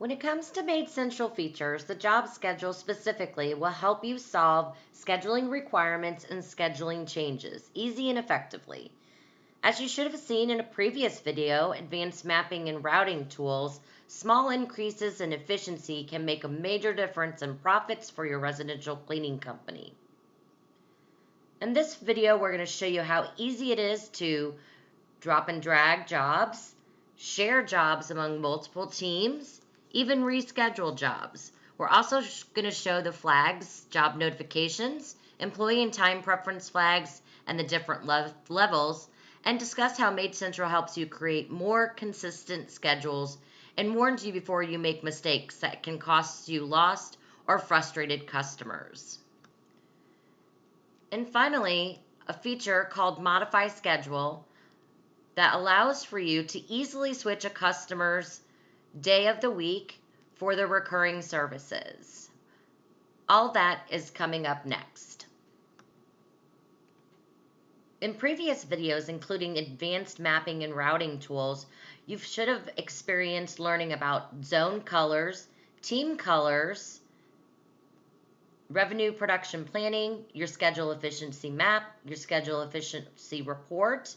When it comes to MaidCentral features, the job schedule specifically will help you solve scheduling requirements and scheduling changes, easy and effectively. As you should have seen in a previous video, advanced mapping and routing tools, small increases in efficiency can make a major difference in profits for your residential cleaning company. In this video, we're going to show you how easy it is to drop and drag jobs, share jobs among multiple teams, even reschedule jobs. We're also going to show the flags, job notifications, employee and time preference flags, and the different levels, and discuss how MaidCentral helps you create more consistent schedules and warns you before you make mistakes that can cost you lost or frustrated customers. And finally, a feature called Modify Schedule that allows for you to easily switch a customer's day of the week for the recurring services. All that is coming up next. In previous videos, including advanced mapping and routing tools, you should have experienced learning about zone colors, team colors, revenue production planning, your schedule efficiency map, your schedule efficiency report,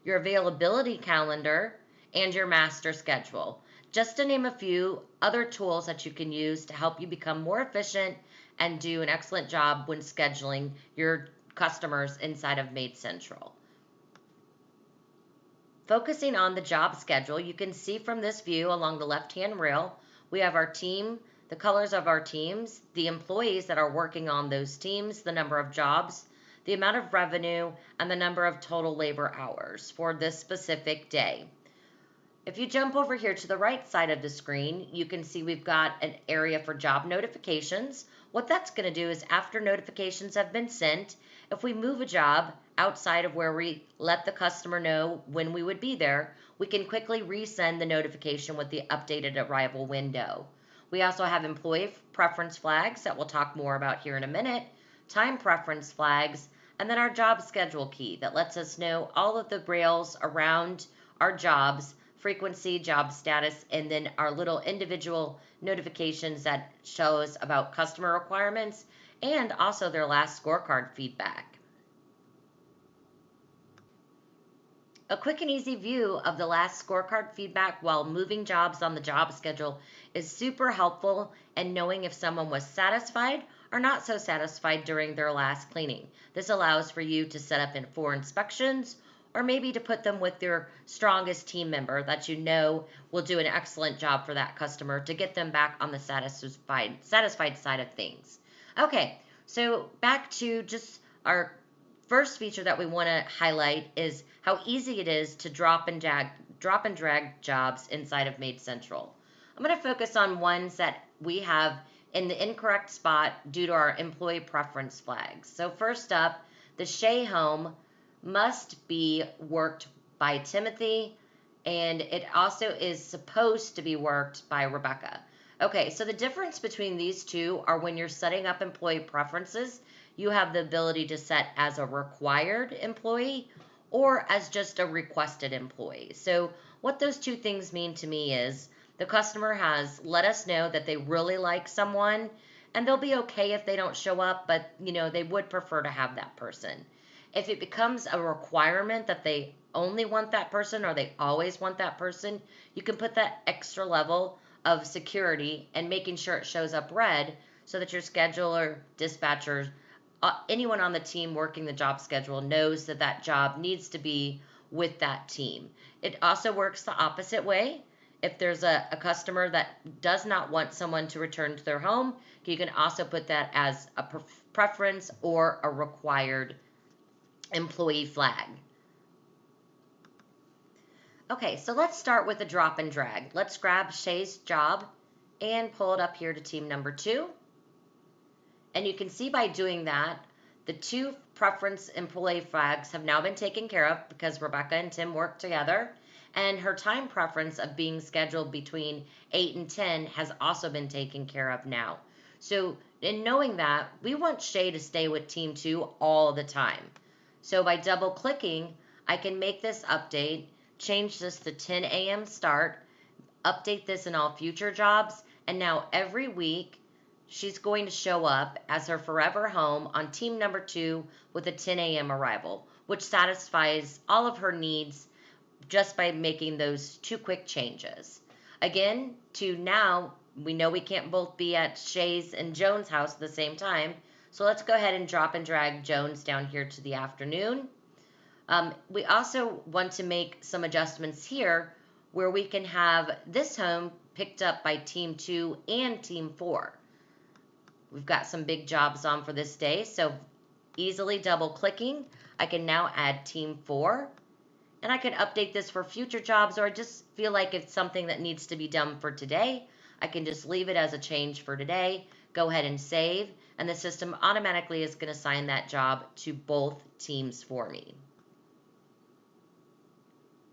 your availability calendar, and your master schedule. Just to name a few other tools that you can use to help you become more efficient and do an excellent job when scheduling your customers inside of MaidCentral. Focusing on the job schedule, you can see from this view along the left-hand rail, we have our team, the colors of our teams, the employees that are working on those teams, the number of jobs, the amount of revenue, and the number of total labor hours for this specific day. If you jump over here to the right side of the screen, you can see we've got an area for job notifications. What that's going to do is after notifications have been sent, if we move a job outside of where we let the customer know when we would be there, we can quickly resend the notification with the updated arrival window. We also have employee preference flags that we'll talk more about here in a minute, time preference flags, and then our job schedule key that lets us know all of the rails around our jobs, frequency, job status, and then our little individual notifications that show us about customer requirements and also their last scorecard feedback. A quick and easy view of the last scorecard feedback while moving jobs on the job schedule is super helpful in knowing if someone was satisfied or not so satisfied during their last cleaning. This allows for you to set up for inspections or maybe to put them with your strongest team member that you know will do an excellent job for that customer to get them back on the satisfied side of things. Okay, so back to just our first feature that we want to highlight is how easy it is to drop and drag jobs inside of MaidCentral. I'm going to focus on ones that we have in the incorrect spot due to our employee preference flags. So first up, the Shea home must be worked by Timothy, and it also is supposed to be worked by Rebecca. Okay, so the difference between these two are when you're setting up employee preferences, you have the ability to set as a required employee or as just a requested employee. So what those two things mean to me is the customer has let us know that they really like someone and they'll be okay if they don't show up, but they would prefer to have that person. If it becomes a requirement that they only want that person or they always want that person, you can put that extra level of security and making sure it shows up red so that your scheduler, dispatcher, anyone on the team working the job schedule knows that that job needs to be with that team. It also works the opposite way. If there's a customer that does not want someone to return to their home, you can also put that as a preference or a required employee flag. Okay, so let's start with the drop and drag. Let's grab Shay's job and pull it up here to team number 2. And you can see by doing that, the 2 preference employee flags have now been taken care of because Rebecca and Tim work together. And her time preference of being scheduled between 8 and 10 has also been taken care of now. So in knowing that, we want Shay to stay with team 2 all the time. So by double clicking, I can make this update, change this to 10 a.m. start, update this in all future jobs, and now every week she's going to show up as her forever home on team number 2 with a 10 a.m. arrival, which satisfies all of her needs just by making those 2 quick changes. Again, to now, we know we can't both be at Shay's and Jones' house at the same time, so let's go ahead and drop and drag Jones down here to the afternoon. We also want to make some adjustments here where we can have this home picked up by team 2 and team 4. We've got some big jobs on for this day, so easily double clicking, I can now add team 4, and I can update this for future jobs, or I just feel like it's something that needs to be done for today. I can just leave it as a change for today, go ahead and save, and the system automatically is going to assign that job to both teams for me.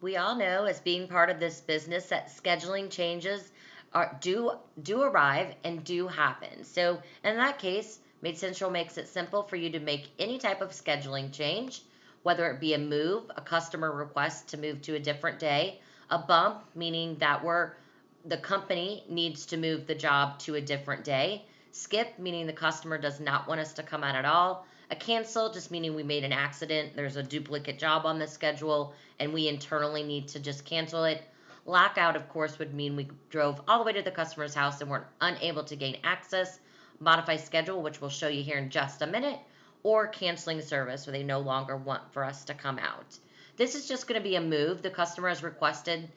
We all know, as being part of this business, that scheduling changes do arrive and do happen. So in that case, MaidCentral makes it simple for you to make any type of scheduling change, whether it be a move, a customer request to move to a different day, a bump, meaning that the company needs to move the job to a different day, skip, meaning the customer does not want us to come out at all, a cancel, just meaning we made an accident, there's a duplicate job on the schedule, and we internally need to just cancel it. Lockout, of course, would mean we drove all the way to the customer's house and weren't unable to gain access. Modify schedule, which we'll show you here in just a minute, or canceling service, where they no longer want for us to come out. This is just going to be a move. The customer has requested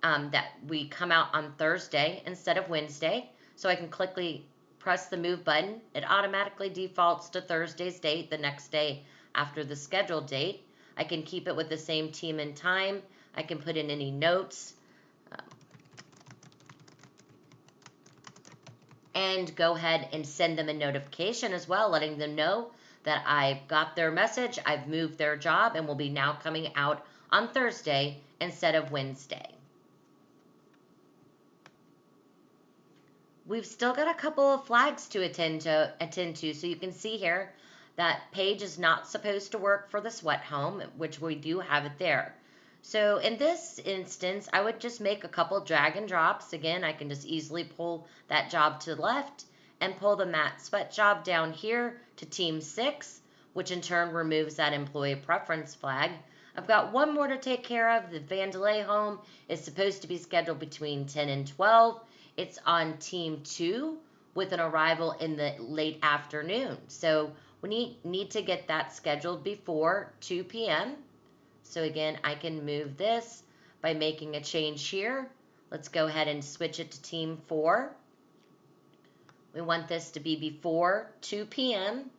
that we come out on Thursday instead of Wednesday, so I can quickly press the move button. It automatically defaults to Thursday's date, the next day after the scheduled date. I can keep it with the same team and time. I can put in any notes and go ahead and send them a notification as well, letting them know that I've got their message, I've moved their job, and will be now coming out on Thursday instead of Wednesday. We've still got a couple of flags to attend to, so you can see here that page is not supposed to work for the sweat home, which we do have it there. So in this instance, I would just make a couple drag and drops. Again, I can just easily pull that job to the left and pull the matte sweat job down here to team 6, which in turn removes that employee preference flag. I've got one more to take care of. The Vandelay home is supposed to be scheduled between 10 and 12. It's on team 2 with an arrival in the late afternoon. So we need to get that scheduled before 2 p.m. So again, I can move this by making a change here. Let's go ahead and switch it to team 4. We want this to be before 2 p.m.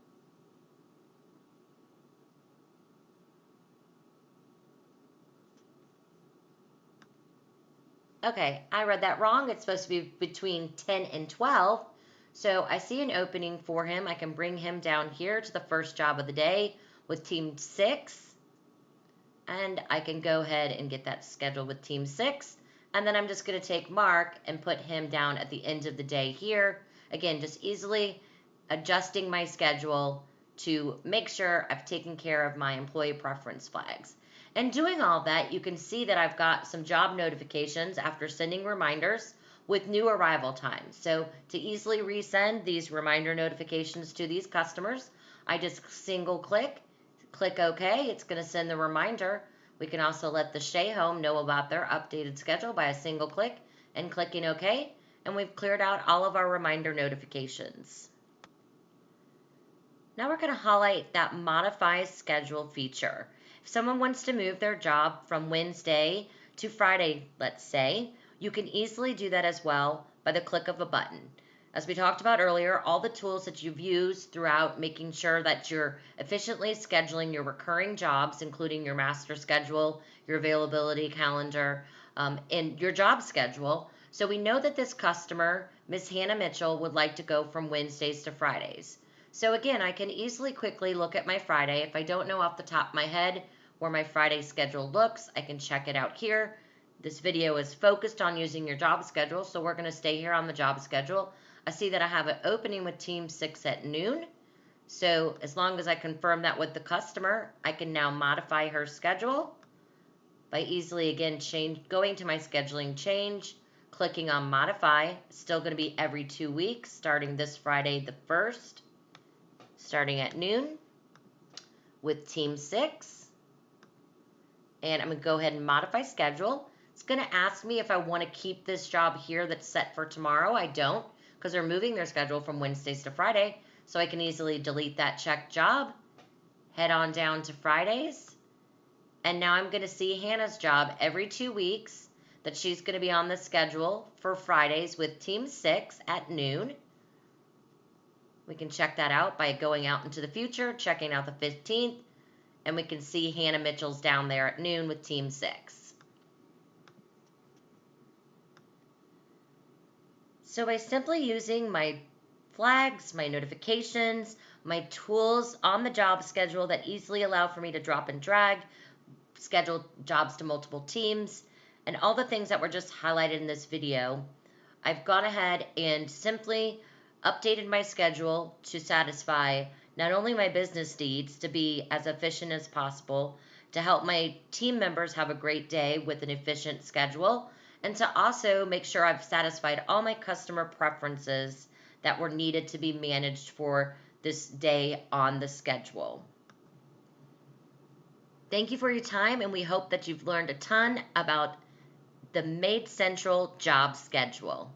Okay, I read that wrong. It's supposed to be between 10 and 12. So I see an opening for him. I can bring him down here to the first job of the day with team 6. And I can go ahead and get that scheduled with team 6. And then I'm just going to take Mark and put him down at the end of the day here. Again, just easily adjusting my schedule to make sure I've taken care of my employee preference flags. And doing all that, you can see that I've got some job notifications after sending reminders with new arrival times. So to easily resend these reminder notifications to these customers, I just single click OK. It's going to send the reminder. We can also let the Shea home know about their updated schedule by a single click and clicking OK. And we've cleared out all of our reminder notifications. Now we're going to highlight that modify schedule feature. If someone wants to move their job from Wednesday to Friday, let's say, you can easily do that as well by the click of a button. As we talked about earlier, all the tools that you've used throughout making sure that you're efficiently scheduling your recurring jobs, including your master schedule, your availability calendar, and your job schedule. So we know that this customer, Miss Hannah Mitchell, would like to go from Wednesdays to Fridays. So again, I can easily quickly look at my Friday. If I don't know off the top of my head where my Friday schedule looks, I can check it out here. This video is focused on using your job schedule, so we're going to stay here on the job schedule. I see that I have an opening with team 6 at noon. So as long as I confirm that with the customer, I can now modify her schedule by easily, again, going to my scheduling change, clicking on modify. Still going to be every 2 weeks, starting this Friday the 1st, starting at noon with Team 6. And I'm going to go ahead and modify schedule. It's going to ask me if I want to keep this job here that's set for tomorrow. I don't, because they're moving their schedule from Wednesdays to Friday. So I can easily delete that checked job, head on down to Fridays. And now I'm going to see Hannah's job every 2 weeks that she's going to be on the schedule for Fridays with Team 6 at noon. We can check that out by going out into the future, checking out the 15th, and we can see Hannah Mitchell's down there at noon with Team 6. So by simply using my flags, my notifications, my tools on the job schedule that easily allow for me to drop and drag, schedule jobs to multiple teams, and all the things that were just highlighted in this video, I've gone ahead and simply updated my schedule to satisfy not only my business needs to be as efficient as possible, to help my team members have a great day with an efficient schedule, and to also make sure I've satisfied all my customer preferences that were needed to be managed for this day on the schedule. Thank you for your time, and we hope that you've learned a ton about the MaidCentral job schedule.